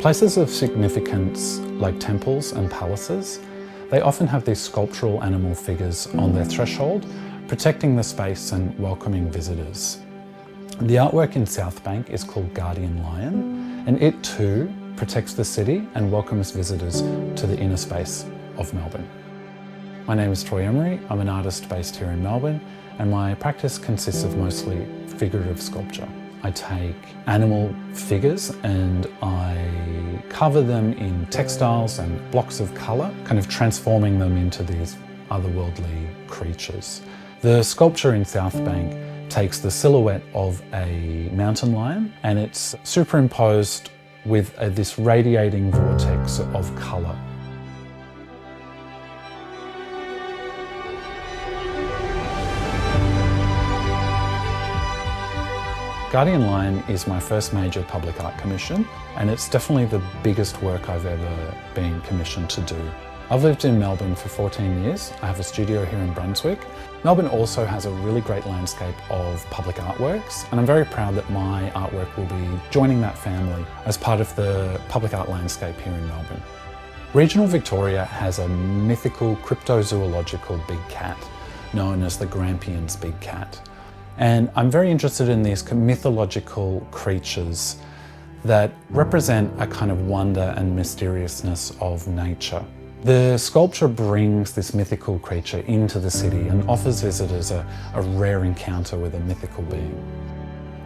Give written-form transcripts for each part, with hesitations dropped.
Places of significance like temples and palaces, they often have these sculptural animal figures on their threshold, protecting the space and welcoming visitors. The artwork in South Bank is called Guardian Lion, and it too protects the city and welcomes visitors to the inner space of Melbourne. My name is Troy Emery. I'm an artist based here in Melbourne, and my practice consists of mostly figurative sculpture. I take animal figures and I cover them in textiles and blocks of colour, kind of transforming them into these otherworldly creatures. The sculpture in South Bank takes the silhouette of a mountain lion and it's superimposed with this radiating vortex of colour. Guardian Lion is my first major public art commission, and it's definitely the biggest work I've ever been commissioned to do. I've lived in Melbourne for 14 years. I have a studio here in Brunswick. Melbourne also has a really great landscape of public artworks, and I'm very proud that my artwork will be joining that family as part of the public art landscape here in Melbourne. Regional Victoria has a mythical cryptozoological big cat known as the Grampian's big cat. And I'm very interested in these mythological creatures that represent a kind of wonder and mysteriousness of nature. The sculpture brings this mythical creature into the city and offers visitors a rare encounter with a mythical being.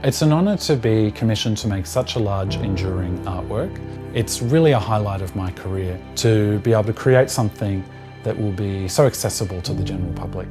It's an honour to be commissioned to make such a large, enduring artwork. It's really a highlight of my career to be able to create something that will be so accessible to the general public.